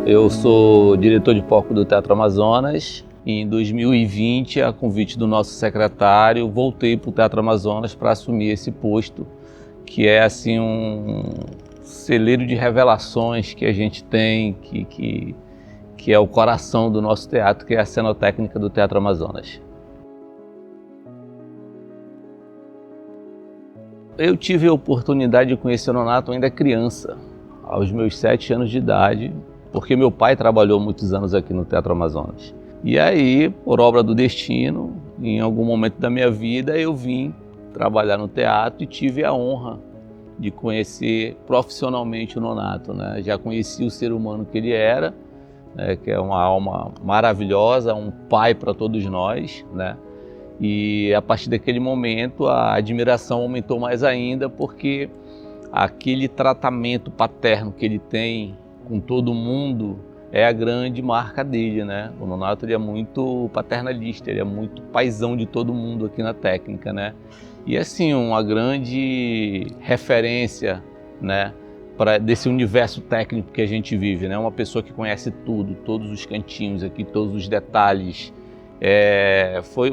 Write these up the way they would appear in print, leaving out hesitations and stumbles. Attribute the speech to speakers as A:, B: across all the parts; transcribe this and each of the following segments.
A: Eu sou diretor de palco do Teatro Amazonas e em 2020, a convite do nosso secretário, voltei para o Teatro Amazonas para assumir esse posto, que é assim um celeiro de revelações que a gente tem, que é o coração do nosso teatro, que é a cenotécnica do Teatro Amazonas. Eu tive a oportunidade de conhecer o Nonato ainda criança, aos meus 7 anos de idade, porque meu pai trabalhou muitos anos aqui no Teatro Amazonas. E aí, por obra do destino, em algum momento da minha vida, eu vim trabalhar no teatro e tive a honra de conhecer profissionalmente o Nonato, né? Já conheci o ser humano que ele era, né? Que é uma alma maravilhosa, um pai para todos nós, né? E a partir daquele momento a admiração aumentou mais ainda, porque aquele tratamento paterno que ele tem com todo mundo é a grande marca dele, né? O Nonato, ele é muito paternalista, ele é muito paizão de todo mundo aqui na técnica, né? E assim, uma grande referência, né, desse universo técnico que a gente vive, né? Uma pessoa que conhece tudo, todos os cantinhos aqui, todos os detalhes.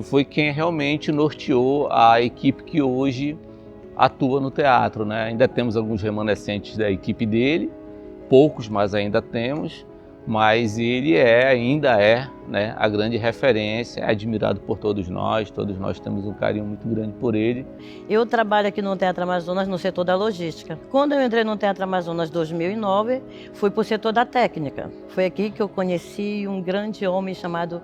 A: Foi quem realmente norteou a equipe que hoje atua no teatro, né? Ainda temos alguns remanescentes da equipe dele, poucos, mas ainda temos, mas ele ainda é, né, a grande referência, é admirado por todos nós temos um carinho muito grande por ele.
B: Eu trabalho aqui no Teatro Amazonas no setor da logística. Quando eu entrei no Teatro Amazonas em 2009, fui para o setor da técnica. Foi aqui que eu conheci um grande homem chamado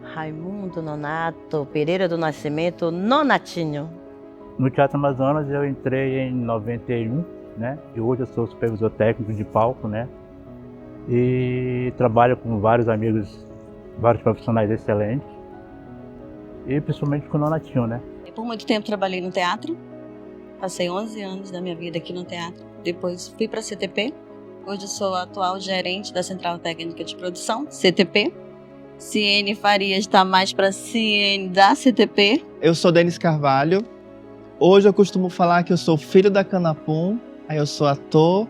B: Raimundo Nonato Pereira do Nascimento, Nonatinho.
C: No Teatro Amazonas eu entrei em 91, né? E hoje eu sou supervisor técnico de palco, né? E trabalho com vários amigos, vários profissionais excelentes. E principalmente com o Nonatinho, né?
D: Por muito tempo trabalhei no teatro. Passei 11 anos da minha vida aqui no teatro. Depois fui para a CTP. Hoje eu sou a atual gerente da Central Técnica de Produção, CTP. Ciene Farias está mais para Ciene da CTP.
E: Eu sou Denis Carvalho. Hoje eu costumo falar que eu sou filho da Canapum. Aí eu sou ator,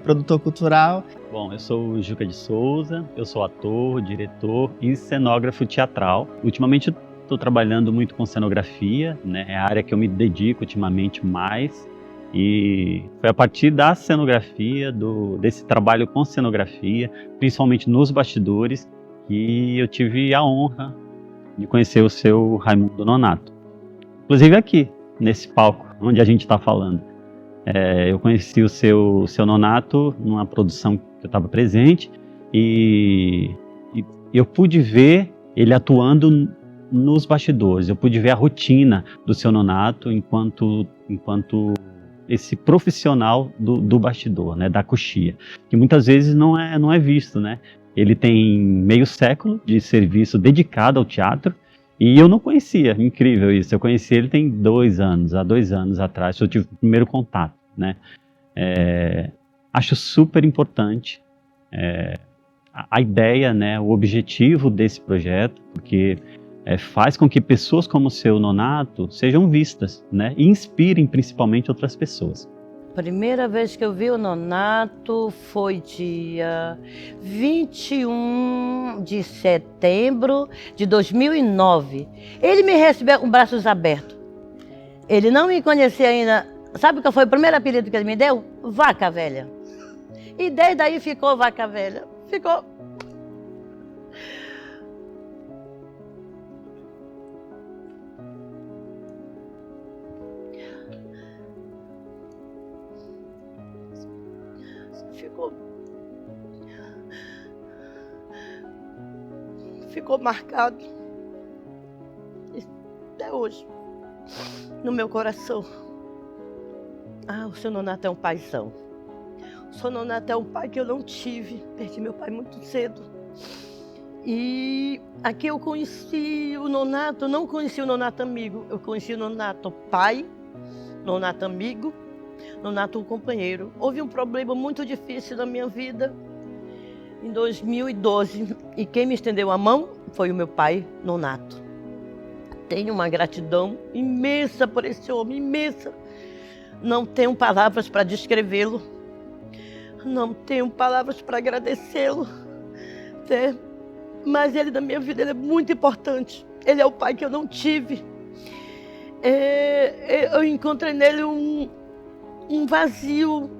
E: produtor cultural.
F: Bom, eu sou o Juca de Souza, eu sou ator, diretor e cenógrafo teatral. Ultimamente estou trabalhando muito com cenografia, né? É a área que eu me dedico ultimamente mais. E foi a partir da cenografia, desse trabalho com cenografia, principalmente nos bastidores, que eu tive a honra de conhecer o seu Raimundo Nonato. Inclusive aqui, nesse palco onde a gente está falando. Eu conheci o seu Nonato numa produção que eu estava presente e eu pude ver ele atuando nos bastidores. Eu pude ver a rotina do seu Nonato enquanto esse profissional do bastidor, né, da coxia, que muitas vezes não é visto, né? Ele tem meio século de serviço dedicado ao teatro e eu não conhecia, incrível isso. Eu conheci ele tem 2 anos, há 2 anos atrás, eu tive o primeiro contato, né? Acho super importante a ideia, né, o objetivo desse projeto, porque faz com que pessoas como o seu Nonato sejam vistas, né, e inspirem principalmente outras pessoas.
B: Primeira vez que eu vi o Nonato foi dia 21 de setembro de 2009. Ele me recebeu com braços abertos. Ele não me conhecia ainda. Sabe qual foi o primeiro apelido que ele me deu? Vaca Velha. E desde aí ficou Vaca Velha. Ficou. Ficou marcado até hoje no meu coração. O seu Nonato é um paizão. O seu Nonato é um pai que eu não tive. Perdi meu pai muito cedo. E aqui eu conheci o Nonato, não conheci o Nonato amigo. Eu conheci o Nonato pai, Nonato amigo, Nonato companheiro. Houve um problema muito difícil na minha vida em 2012 e quem me estendeu a mão foi o meu pai, Nonato. Tenho uma gratidão imensa por esse homem, imensa. Não tenho palavras para descrevê-lo, não tenho palavras para agradecê-lo, mas ele na minha vida ele é muito importante. Ele é o pai que eu não tive. Eu encontrei nele um vazio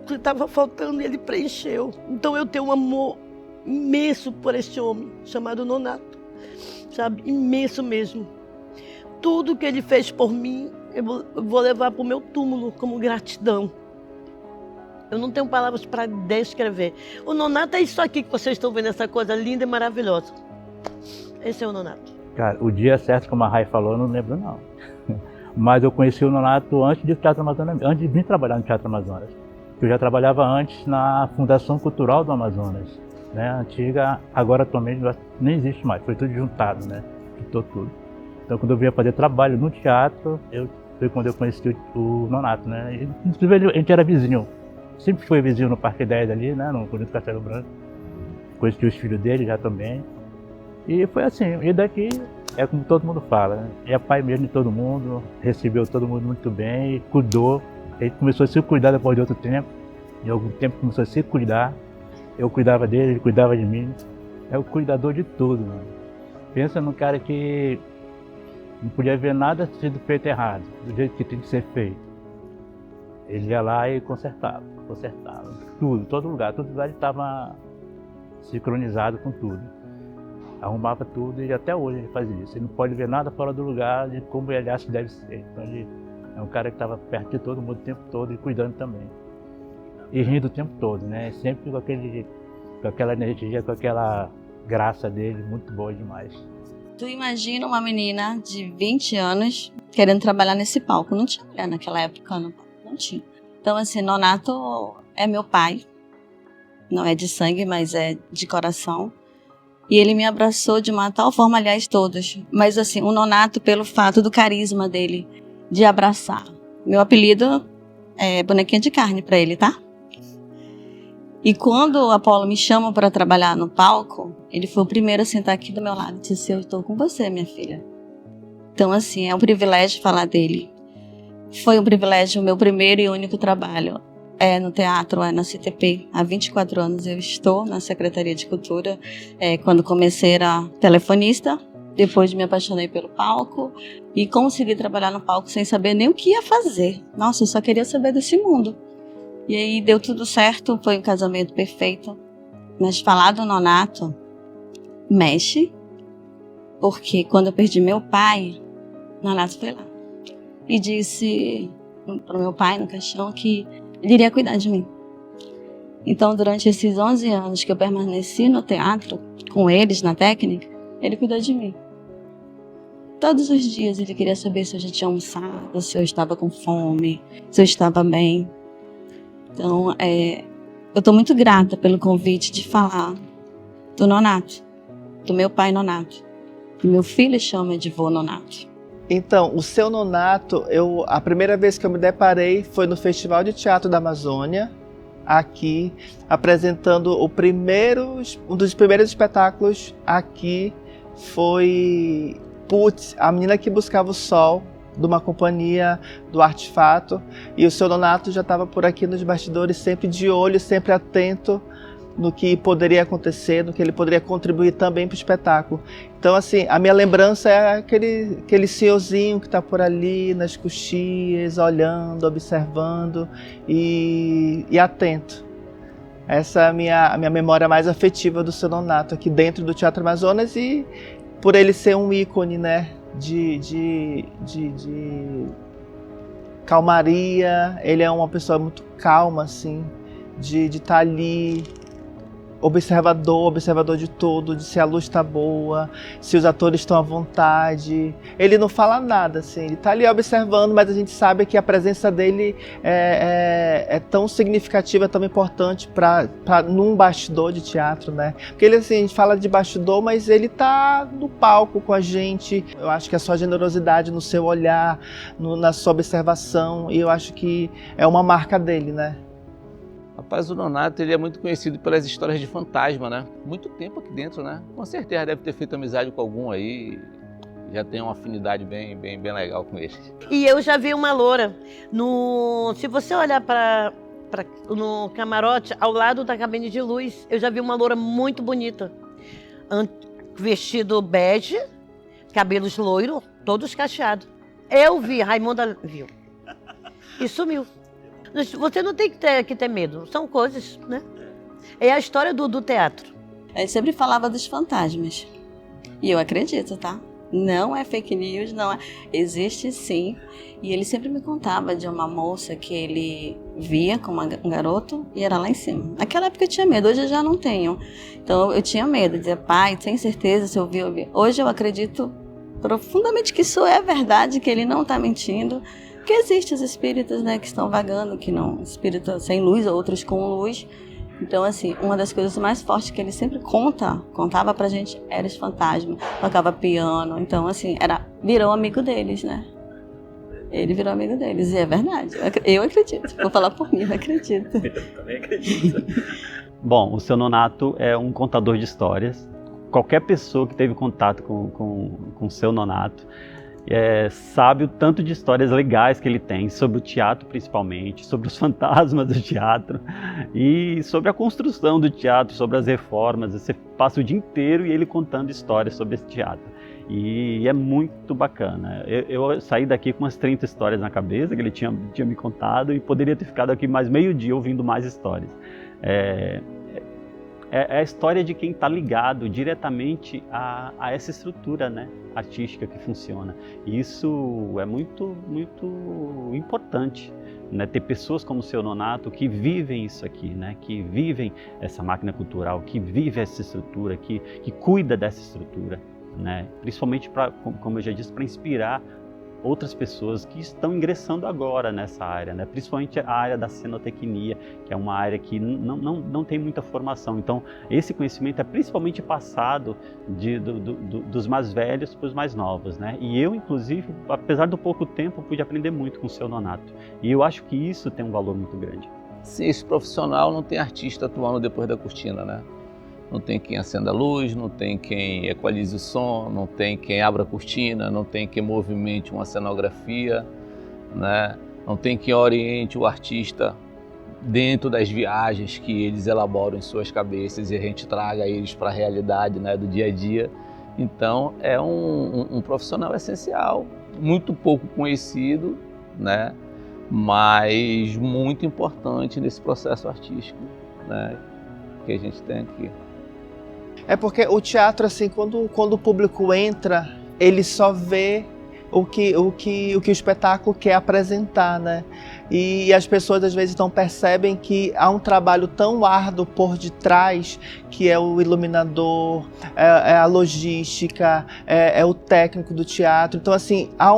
B: que estava faltando e ele preencheu. Então eu tenho um amor imenso por esse homem chamado Nonato, sabe? Imenso mesmo. Tudo que ele fez por mim, eu vou levar para o meu túmulo como gratidão. Eu não tenho palavras para descrever. O Nonato é isso aqui que vocês estão vendo, essa coisa linda e maravilhosa. Esse é o Nonato.
C: Cara, o dia certo, como a Rai falou, eu não lembro não. Mas eu conheci o Nonato antes do Teatro Amazonas, antes de vir trabalhar no Teatro Amazonas. Eu já trabalhava antes na Fundação Cultural do Amazonas, né? Antiga, agora atualmente nem existe mais, foi tudo juntado, né? Quitou tudo. Então quando eu vinha fazer trabalho no teatro, foi quando eu conheci o Nonato, né? Inclusive a gente era vizinho, sempre foi vizinho no Parque 10 ali, né? No Conjunto Castelo Branco. Conheci os filhos dele já também. E foi assim, e daqui é como todo mundo fala, né? É pai mesmo de todo mundo, recebeu todo mundo muito bem, cuidou. Ele começou a se cuidar depois de outro tempo. De algum tempo começou a se cuidar. Eu cuidava dele, ele cuidava de mim. É o cuidador de tudo, mano. Pensa num cara que não podia ver nada sendo feito errado, do jeito que tem que ser feito. Ele ia lá e consertava. Tudo, todo lugar ele estava sincronizado com tudo. Arrumava tudo e até hoje ele faz isso. Ele não pode ver nada fora do lugar de como ele acha que deve ser. Então ele é um cara que estava perto de todo mundo o tempo todo e cuidando também. E rindo o tempo todo, né? Sempre com aquela energia, com aquela graça dele, muito boa demais.
D: Tu imagina uma menina de 20 anos querendo trabalhar nesse palco. Não tinha mulher naquela época, não tinha. Então, assim, Nonato é meu pai. Não é de sangue, mas é de coração. E ele me abraçou de uma tal forma, aliás, todos. Mas, assim, o Nonato, pelo fato do carisma dele, de abraçar. Meu apelido é bonequinha de carne para ele, tá? E quando o Apolo me chama para trabalhar no palco, ele foi o primeiro a sentar aqui do meu lado e disse: eu estou com você, minha filha. Então, assim, é um privilégio falar dele. Foi um privilégio o meu primeiro e único trabalho. No teatro, na CTP. Há 24 anos eu estou na Secretaria de Cultura. Quando comecei era telefonista, Depois me apaixonei pelo palco e consegui trabalhar no palco sem saber nem o que ia fazer. Nossa, eu só queria saber desse mundo. E aí deu tudo certo, foi um casamento perfeito. Mas falar do nonato mexe, porque quando eu perdi meu pai, o nonato foi lá e disse para o meu pai no caixão que ele iria cuidar de mim. Então, durante esses 11 anos que eu permaneci no teatro, com eles na técnica, ele cuidou de mim. Todos os dias ele queria saber se eu já tinha almoçado, se eu estava com fome, se eu estava bem. Então, eu estou muito grata pelo convite de falar do nonato, do meu pai nonato. E meu filho chama de vô nonato.
E: Então, o seu nonato, a primeira vez que eu me deparei foi no Festival de Teatro da Amazônia, aqui, apresentando um dos primeiros espetáculos aqui foi Putz, a Menina que Buscava o Sol, de uma companhia do Artefato, e o seu nonato já estava por aqui nos bastidores, sempre de olho, sempre atento no que poderia acontecer, no que ele poderia contribuir também para o espetáculo. Então, assim, a minha lembrança é aquele senhorzinho que está por ali, nas coxias, olhando, observando e atento. Essa é a minha memória mais afetiva do seu nonato aqui dentro do Teatro Amazonas, e por ele ser um ícone, né, de calmaria. Ele é uma pessoa muito calma, assim, de estar ali, observador de tudo, de se a luz está boa, se os atores estão à vontade. Ele não fala nada, assim, ele está ali observando, mas a gente sabe que a presença dele é tão significativa, tão importante para num bastidor de teatro, né? Porque ele, assim, a gente fala de bastidor, mas ele está no palco com a gente. Eu acho que a sua generosidade no seu olhar, na sua observação, e eu acho que é uma marca dele, né?
A: Rapaz, o nonato ele é muito conhecido pelas histórias de fantasma, né? Muito tempo aqui dentro, né? Com certeza deve ter feito amizade com algum aí, já tem uma afinidade bem legal com ele.
B: E eu já vi uma loura. Se você olhar no camarote, ao lado da cabine de luz, eu já vi uma loura muito bonita. Vestido bege, cabelos loiros, todos cacheados. Eu vi, Raimunda viu. E sumiu. Você não tem que ter medo, são coisas, né? É a história do teatro.
D: Ele sempre falava dos fantasmas. E eu acredito, tá? Não é fake news, não é. Existe sim. E ele sempre me contava de uma moça que ele via com um garoto e era lá em cima. Naquela época eu tinha medo, hoje eu já não tenho. Então eu tinha medo, dizia, pai, tem certeza se eu vi, eu vi. Hoje eu acredito profundamente que isso é verdade, que ele não está mentindo. Porque existem os espíritos, né, que estão vagando, que não, espíritos sem luz, outros com luz. Então, assim, uma das coisas mais fortes que ele sempre contava pra gente, era os fantasmas, tocava piano. Então, assim, virou amigo deles, né? Ele virou amigo deles, e é verdade. Eu acredito. Vou falar por mim, eu acredito.
F: Eu também acredito. Bom, o seu nonato é um contador de histórias. Qualquer pessoa que teve contato com o seu nonato sabe o tanto de histórias legais que ele tem sobre o teatro, principalmente, sobre os fantasmas do teatro e sobre a construção do teatro, sobre as reformas. Você passa o dia inteiro e ele contando histórias sobre esse teatro. E é muito bacana. Eu saí daqui com umas 30 histórias na cabeça que ele tinha me contado, e poderia ter ficado aqui mais meio dia ouvindo mais histórias. É a história de quem está ligado diretamente a essa estrutura, né, artística que funciona. E isso é muito, muito importante, né, ter pessoas como o seu nonato que vivem isso aqui, né, que vivem essa máquina cultural, que vive essa estrutura, que cuida dessa estrutura, né, principalmente, como eu já disse, para inspirar outras pessoas que estão ingressando agora nessa área, né? Principalmente a área da cenotecnia, que é uma área que não tem muita formação. Então, esse conhecimento é principalmente passado dos mais velhos para os mais novos, né? E eu, inclusive, apesar do pouco tempo, pude aprender muito com o seu nonato. E eu acho que isso tem um valor muito grande.
A: Sim, esse profissional não tem artista atuando depois da cortina, né? Não tem quem acenda a luz, não tem quem equalize o som, não tem quem abra a cortina, não tem quem movimente uma cenografia, né? Não tem quem oriente o artista dentro das viagens que eles elaboram em suas cabeças e a gente traga eles para a realidade, né, do dia a dia. Então é um profissional essencial, muito pouco conhecido, né? Mas muito importante nesse processo artístico, né? Que a gente tem aqui.
E: É porque o teatro, assim, quando o público entra, ele só vê o que o espetáculo quer apresentar, né? E as pessoas às vezes não percebem que há um trabalho tão árduo por detrás, que é o iluminador, é a logística, é o técnico do teatro. Então, assim, há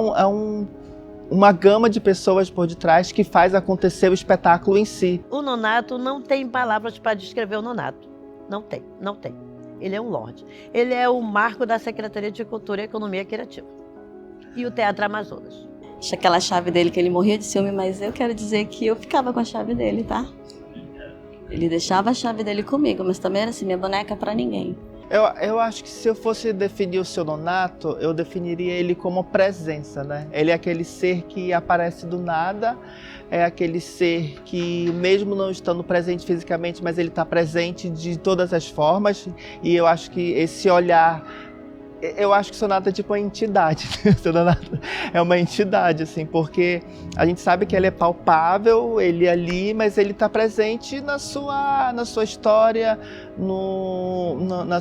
E: uma gama de pessoas por detrás que faz acontecer o espetáculo em si.
B: O Nonato não tem palavras para descrever o Nonato. Não tem. Ele é um lorde. Ele é o marco da Secretaria de Cultura e Economia Criativa. E o Teatro Amazonas.
D: Acho aquela chave dele que ele morria de ciúme, mas eu quero dizer que eu ficava com a chave dele, tá? Ele deixava a chave dele comigo, mas também era assim, minha boneca pra ninguém.
E: Eu acho que se eu fosse definir o seu Nonato, eu definiria ele como presença, né? Ele é aquele ser que aparece do nada, é aquele ser que, mesmo não estando presente fisicamente, mas ele está presente de todas as formas. E eu acho que esse olhar... Eu acho que o seu Nonato é tipo uma entidade. O seu Nonato é uma entidade, assim, porque a gente sabe que ele é palpável, ele é ali, mas ele está presente na sua história, na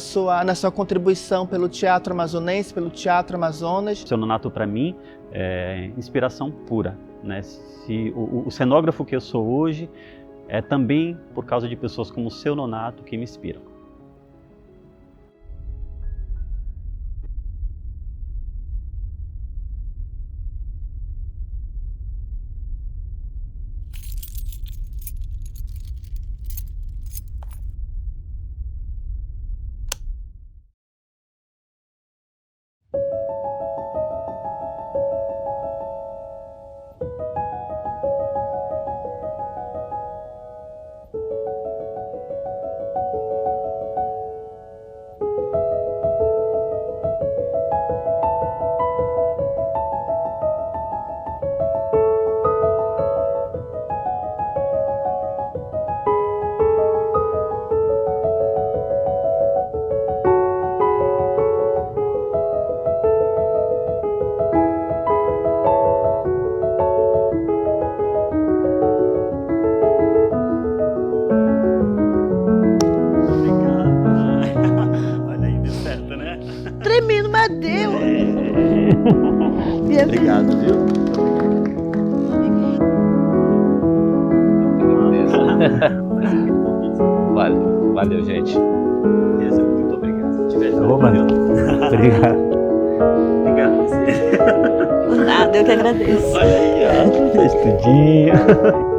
E: sua contribuição pelo teatro amazonense, pelo teatro Amazonas.
F: O seu Nonato, para mim, é inspiração pura, né? O cenógrafo que eu sou hoje é também por causa de pessoas como o seu Nonato que me inspiram.
B: Tremendo, mas deu.
F: Obrigado, viu?
A: Valeu, gente.
F: Muito obrigado. De verdade.
C: Ô, mano. Obrigado.
F: Obrigado a você.
D: Por nada, eu que agradeço.
F: Olha aí, ó. Fez tudinho.